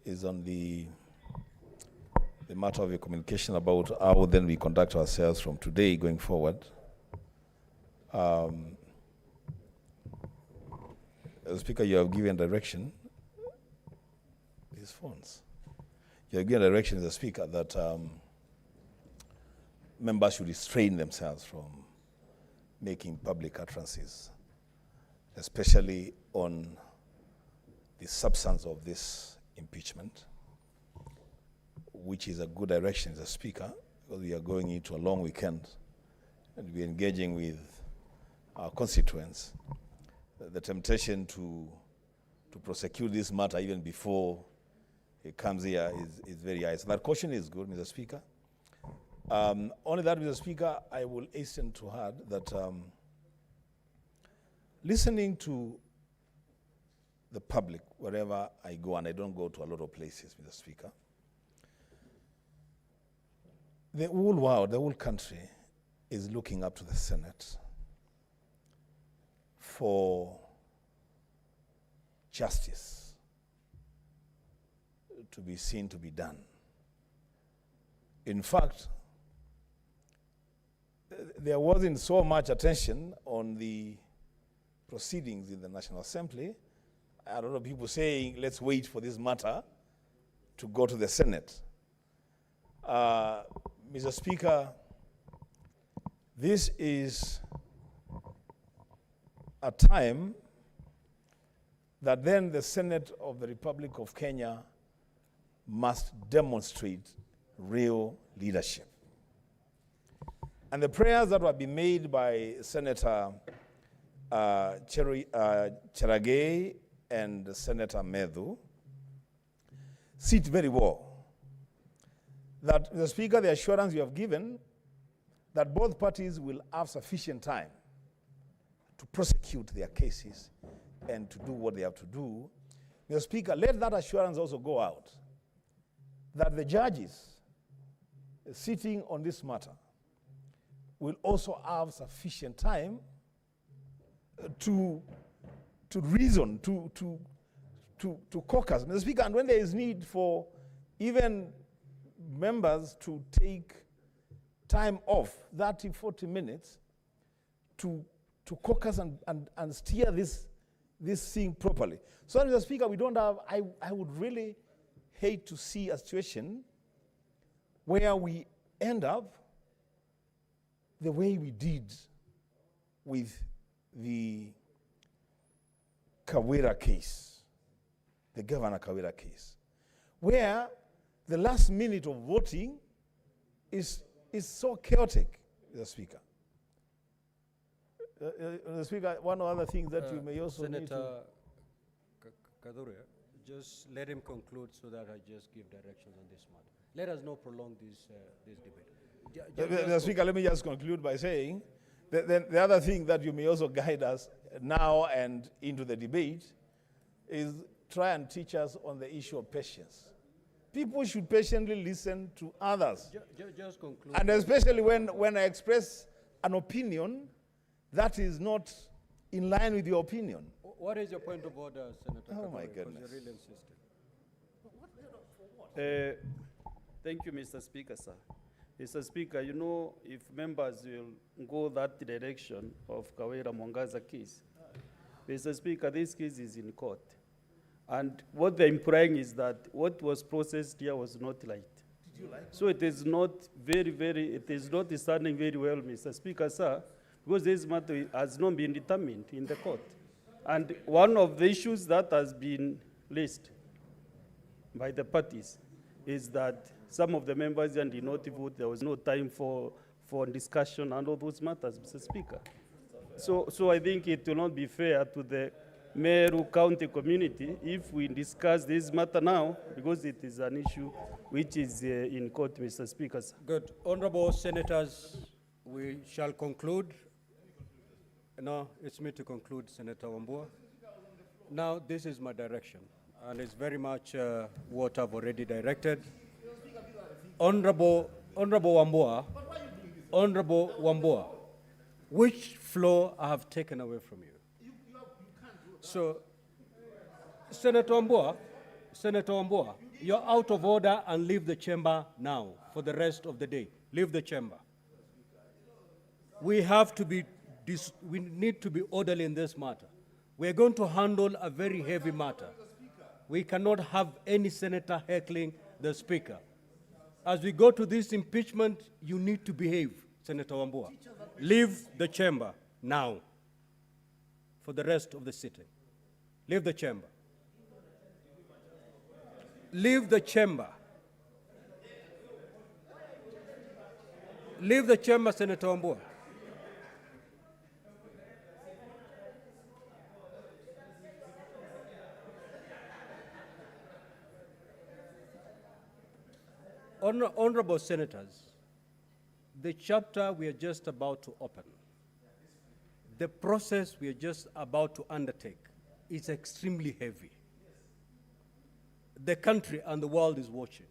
is on the matter of your communication about how then we conduct ourselves from today going forward. Speaker, you have given direction. These phones. You have given direction as a speaker that members should restrain themselves from making public utterances, especially on the substance of this impeachment, which is a good direction as a speaker, because we are going into a long weekend and we're engaging with our constituents. The temptation to prosecute this matter even before it comes here is very high. So that caution is good, Mr. Speaker. Only that, Mr. Speaker, I will hasten to add that listening to the public wherever I go, and I don't go to a lot of places, Mr. Speaker, the whole world, the whole country is looking up to the Senate for justice to be seen to be done. In fact, there wasn't so much attention on the proceedings in the National Assembly. A lot of people saying, let's wait for this matter to go to the Senate. Mr. Speaker, this is a time that then the Senate of the Republic of Kenya must demonstrate real leadership. And the prayers that were being made by Senator Cheragei and Senator Medhu sit very well. That, Mr. Speaker, the assurance you have given that both parties will have sufficient time to prosecute their cases and to do what they have to do. Mr. Speaker, let that assurance also go out that the judges sitting on this matter will also have sufficient time to reason, to caucus. Mr. Speaker, and when there is need for even members to take time off, 30, 40 minutes, to caucus and steer this thing properly. So, Mr. Speaker, we don't have, I would really hate to see a situation where we end up the way we did with the Kawira case, the Governor Kawira case, where the last minute of voting is so chaotic, Mr. Speaker. Mr. Speaker, one of the other things that you may also need to... Senator Kadure, just let him conclude so that I just give directions on this matter. Let us not prolong this debate. Mr. Speaker, let me just conclude by saying that the other thing that you may also guide us now and into the debate is try and teach us on the issue of patience. People should patiently listen to others. Just conclude. And especially when I express an opinion that is not in line with your opinion. What is your point of order, Senator? Oh, my Kadure, goodness. because you're really insisting. Thank you, Mr. Speaker, sir. Mr. Speaker, you know, if members will go that direction of Kawira Mwangaza case, Mr. Speaker, this case is in court. And what they're implying is that what was processed here was not right. Did you like so it is not it is not standing very well, Mr. Speaker, sir, because this matter has not been determined in the court. And one of the issues that has been raised by the parties is that some of the members did not vote. There was no time for discussion and all those matters, Mr. Speaker. So I think it will not be fair to the Meru County community if we discuss this matter now, because it is an issue which is in court, Mr. Speaker. Good. Honorable Senators, we shall conclude. No, it's me to conclude, Senator Wambua. Now, this is my direction, and it's very much what I've already directed. Honorable Wambua, which floor I have taken away from you? So, Senator Wambua, Senator Wambua, you're out of order and leave the chamber now for the rest of the day. Leave the chamber. We need to be orderly in this matter. We're going to handle a very heavy matter. We cannot have any senator heckling the speaker. As we go to this impeachment, you need to behave, Senator Wambua. Leave the chamber now for the rest of the sitting. Leave the chamber. Leave the chamber. Leave the chamber, Senator Wambua. Honorable Senators, the chapter we are just about to open, the process we are just about to undertake is extremely heavy. The country and the world is watching.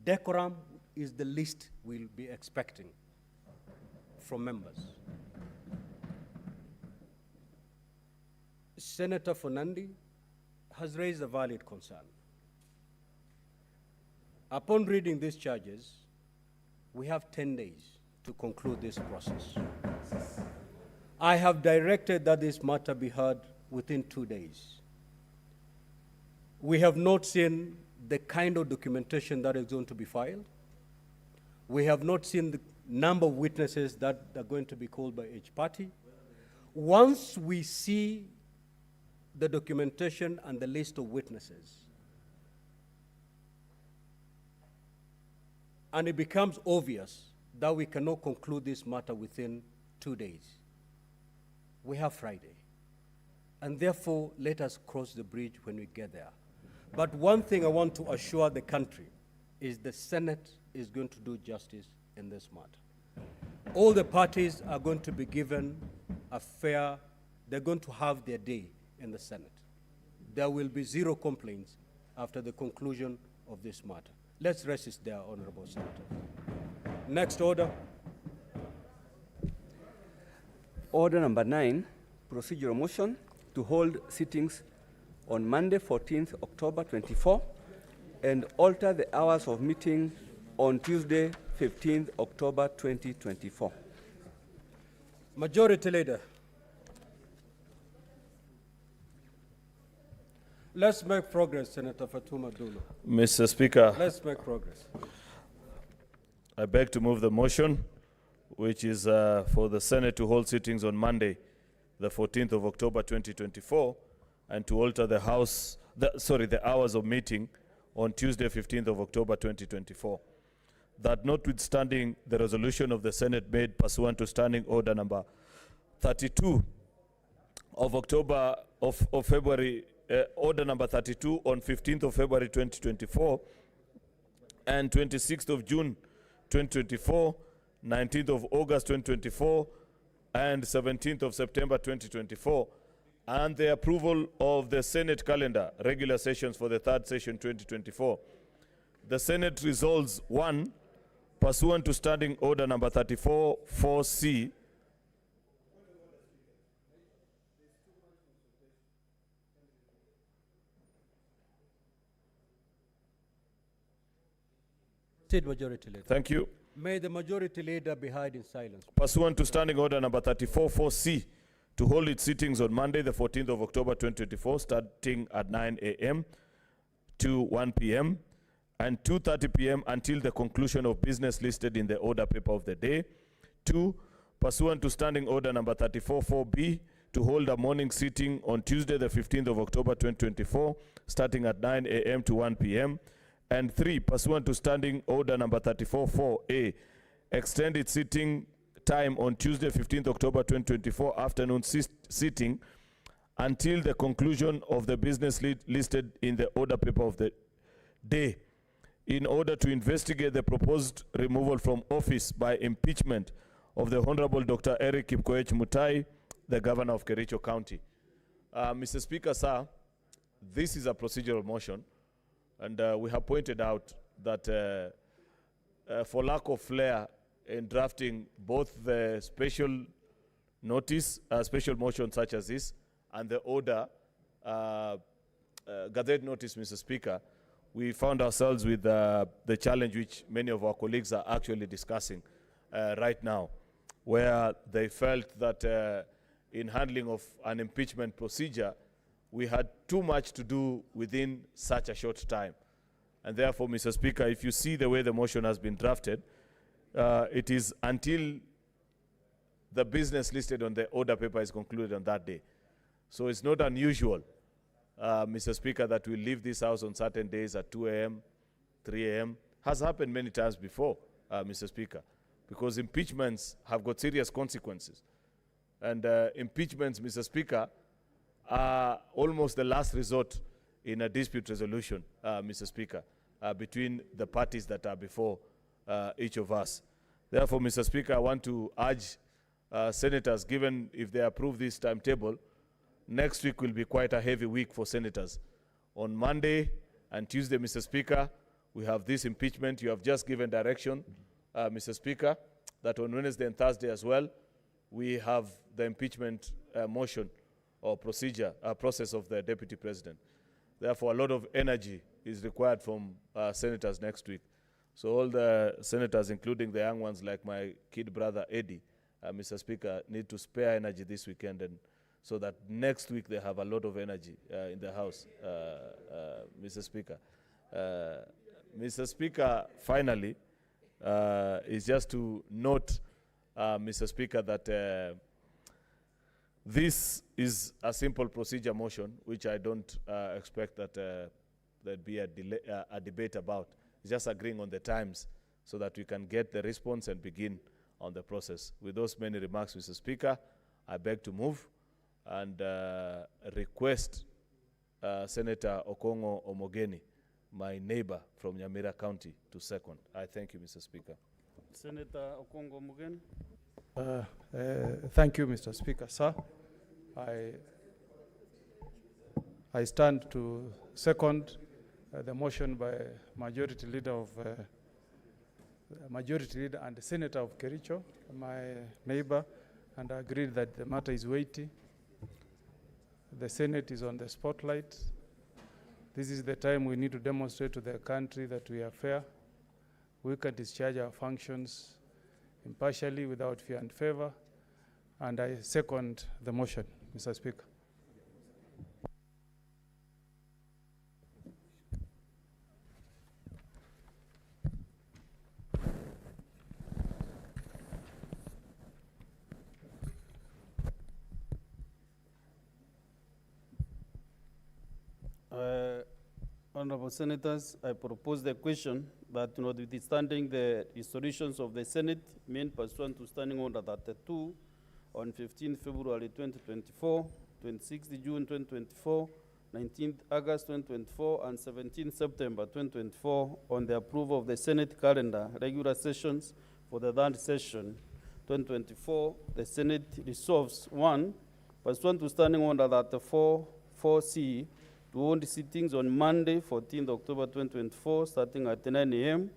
Decorum is the least we'll be expecting from members. Senator Fernandi has raised a valid concern. Upon reading these charges, we have 10 days to conclude this process. I have directed that this matter be heard within 2 days. We have not seen the kind of documentation that is going to be filed. We have not seen the number of witnesses that are going to be called by each party. Once we see the documentation and the list of witnesses, and it becomes obvious that we cannot conclude this matter within 2 days, we have Friday. And therefore, let us cross the bridge when we get there. But one thing I want to assure the country is the Senate is going to do justice in this matter. All the parties are going to be given a fair, they're going to have their day in the Senate. There will be zero complaints after the conclusion of this matter. Let's rest it there, Honorable Senator. Next order. Order number 9, procedural motion to hold sittings on Monday, 14th October 24, and alter the hours of meeting on Tuesday, 15th October 2024. Majority Leader. Let's make progress, Senator Fatuma Dulu. Mr. Speaker, Let's make progress. I beg to move the motion, which is for the Senate to hold sittings on Monday, the 14th of October 2024, and to alter the hours of meeting on Tuesday, 15th of October 2024. That notwithstanding the resolution of the Senate made pursuant to Standing Order number 32 of October of February, Order number 32 on 15th of February 2024, and 26th of June 2024, 19th of August 2024, and 17th of September 2024, and the approval of the Senate calendar, regular sessions for the third session 2024. The Senate resolves: 1, pursuant to Standing Order number 34-4C, State Majority Leader. thank you. May the Majority Leader be heard in silence. Pursuant to Standing Order number 34-4C, to hold its sittings on Monday, the 14th of October 2024, starting at 9 a.m. to 1 p.m. and 2:30 p.m. until the conclusion of business listed in the order paper of the day. 2, pursuant to Standing Order number 34-4B, to hold a morning sitting on Tuesday, the 15th of October 2024, starting at 9 a.m. to 1 p.m. And 3, pursuant to Standing Order number 34-4A, extend its sitting time on Tuesday, 15th October 2024, afternoon sitting until the conclusion of the business listed in the order paper of the day, in order to investigate the proposed removal from office by impeachment of the Honorable Dr. Eric Kipkoech Mutai, the Governor of Kericho County. Mr. Speaker, sir, this is a procedural motion, and we have pointed out that for lack of flair in drafting both the special notice, special motion such as this, and the order, Gazette notice, Mr. Speaker, we found ourselves with the challenge which many of our colleagues are actually discussing right now, where they felt that in handling of an impeachment procedure, we had too much to do within such a short time. And therefore, Mr. Speaker, if you see the way the motion has been drafted, it is until the business listed on the order paper is concluded on that day. So it's not unusual, Mr. Speaker, that we leave this house on certain days at 2 a.m., 3 a.m. Has happened many times before, Mr. Speaker, because impeachments have got serious consequences. And impeachments, Mr. Speaker, are almost the last resort in a dispute resolution, Mr. Speaker, between the parties that are before each of us. Therefore, Mr. Speaker, I want to urge senators, given if they approve this timetable, next week will be quite a heavy week for senators. On Monday and Tuesday, Mr. Speaker, we have this impeachment. You have just given direction, Mr. Speaker, that on Wednesday and Thursday as well, we have the impeachment motion or process of the Deputy President. Therefore, a lot of energy is required from senators next week. So all the senators, including the young ones like my kid brother Eddie, Mr. Speaker, need to spare energy this weekend, and so that next week they have a lot of energy in the House, Mr. Speaker. Mr. Speaker, finally, is just to note, Mr. Speaker, that this is a simple procedure motion, which I don't expect that there'd be a debate about. It's just agreeing on the times so that we can get the response and begin on the process. With those many remarks, Mr. Speaker, I beg to move and request Senator Okongo Omogeni, my neighbor from Nyamira County, to second. I thank you, Mr. Speaker. Senator Okongo Omogeni. Thank you, Mr. Speaker. Sir, I stand to second the motion by Majority Leader and the Senator of Kericho, my neighbor, and I agree that the matter is weighty. The Senate is on the spotlight. This is the time we need to demonstrate to the country that we are fair. We can discharge our functions impartially without fear and favor. And I second the motion, Mr. Speaker. Honorable Senators, I propose the question that, notwithstanding the resolutions of the Senate made pursuant to Standing Order 32 on 15 February 2024, 26 June 2024, 19 August 2024, and 17 September 2024 on the approval of the Senate calendar regular sessions for the third session 2024, the Senate resolves: 1, pursuant to Standing Order 4C, to hold sittings on Monday, 14th October 2024, starting at 9 a.m.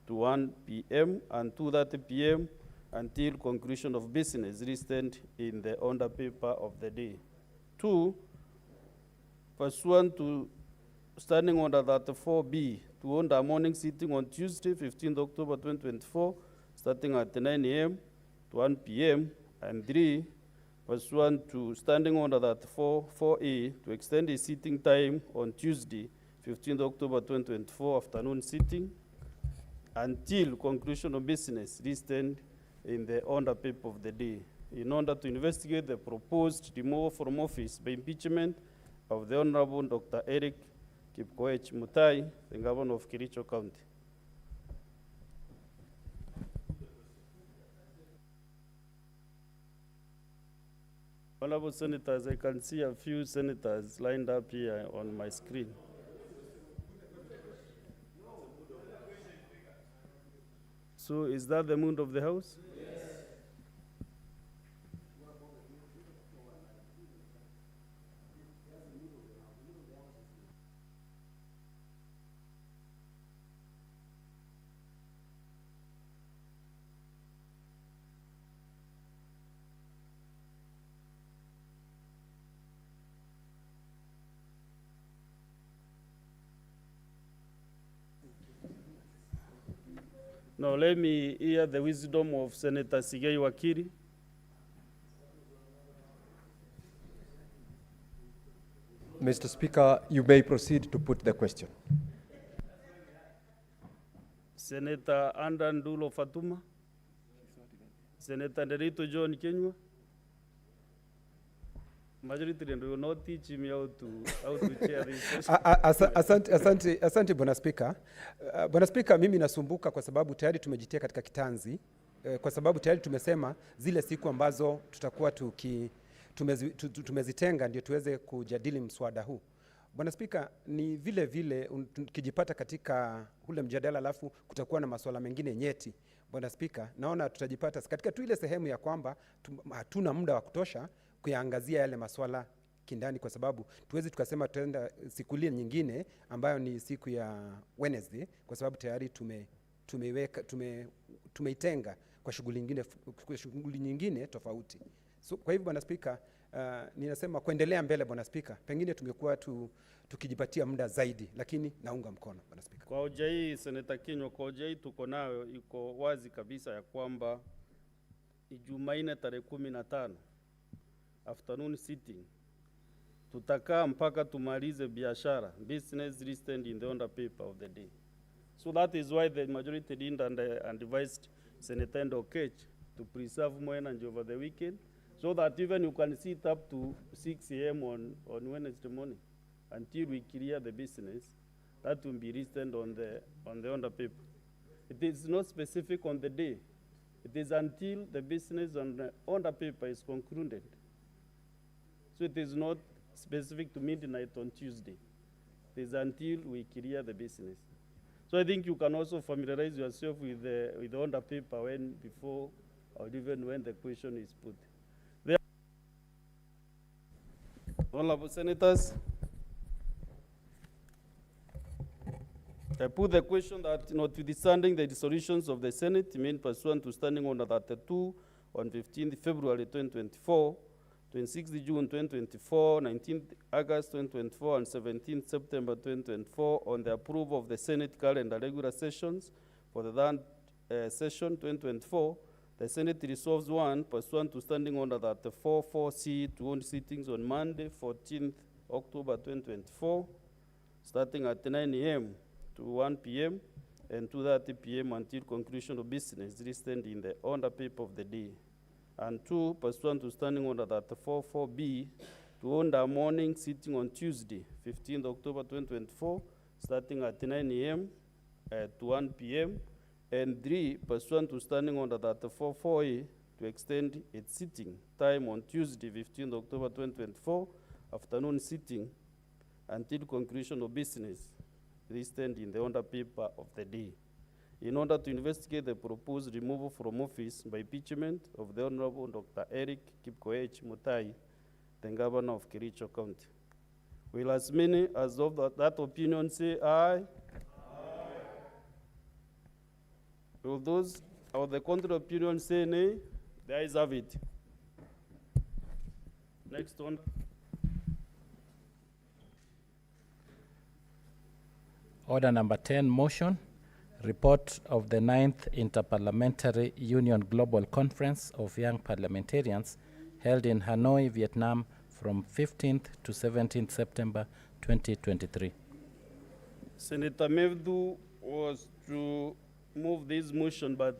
to 1 p.m. and 2:30 p.m. until conclusion of business listed in the order paper of the day. 2, pursuant to Standing Order 4B, to hold a morning sitting on Tuesday, 15th October 2024, starting at 9 a.m. to 1 p.m. and 3, pursuant to Standing Order 4A, to extend the sitting time on Tuesday, 15th October 2024, afternoon sitting, until conclusion of business listed in the order paper of the day, in order to investigate the proposed removal from office by impeachment of the Honorable Dr. Eric Kipkoech Mutai, the Governor of Kericho County. Honorable Senators, I can see a few senators lined up here on my screen. So is that the mood of the House? Yes. Now let me hear the wisdom of Senator Sigei Wakiri. Mr. Speaker, you may proceed to put the question. Senator Andan Dulo Fatuma. Senator Derito John Kenywa. Majority leader will not teach me how to chair this session. Asante Bwana Spika. Bwana Spika, mimi nasumbuka kwa sababu tayari tumejitia katika kitanzi, kwa sababu tayari tumesema zile siku ambazo tutakuwa tumezitenga ndio tuweze kujadili mswada huu. Bwana Spika, ni vile vile tukijipata katika ule mjadala alafu kutakuwa na masuala mengine nyeti. Bwana Spika, naona tutajipata katika tu ile sehemu ya kwamba hatuna muda wa kutosha kuyaangazia yale masuala kindani, kwa sababu tuwezi tukasema tutaenda siku ile nyingine ambayo ni siku ya Wednesday, kwa sababu tayari tumeitenga kwa shughuli nyingine tofauti. So, kwa hivyo Bwana Spika, ninasema kuendelea mbele Bwana Spika, pengine tungekuwa tukijipatia muda zaidi, lakini naunga mkono Bwana Spika. Kwa hoja hii Senator Kenywa, kwa hoja hii tuko nayo iko wazi kabisa ya kwamba Jumanne tarehe 15 afternoon sitting tutakaa mpaka tumalize biashara, business listed in the order paper of the day. So that is why the majority leader and advised Senator Ndokech to preserve more energy over the weekend, so that even you can sit up to 6 a.m. on Wednesday morning until we clear the business that will be listed on the order paper. It is not specific on the day. It is until the business on the order paper is concluded. So it is not specific to midnight on Tuesday. It is until we clear the business. So I think you can also familiarize yourself with the order paper before or even when the question is put. Honorable Senators, I put the question that notwithstanding the dissolutions of the Senate made pursuant to Standing Order 32 on 15th February 2024, 26th June 2024, 19th August 2024, and 17th September 2024 on the approval of the Senate calendar regular sessions for the third session 2024, the Senate resolves one, pursuant to Standing Order 34-4C, to hold sittings on Monday, 14th October 2024, starting at 9 a.m. to 1 p.m. and 2:30 p.m. until conclusion of business listed in the order paper of the day. And two, pursuant to Standing Order 34-4B, to hold a morning sitting on Tuesday, 15th October 2024, starting at 9 a.m. to 1 p.m. And three, pursuant to Standing Order 34-4A, to extend its sitting time on Tuesday, 15th October 2024, afternoon sitting, until conclusion of business listed in the order paper of the day, in order to investigate the proposed removal from office by impeachment of the Honorable Dr. Eric Kipkoech Mutai, the Governor of Kericho County. Will as many as of that opinion say aye? Aye. Will those of the contrary opinion say nay? The ayes have it. Next one. Order number 10, motion. Report of the 9th Interparliamentary Union Global Conference of Young Parliamentarians held in Hanoi, Vietnam from 15th to 17th September 2023. Senator Mevdu was to move this motion, but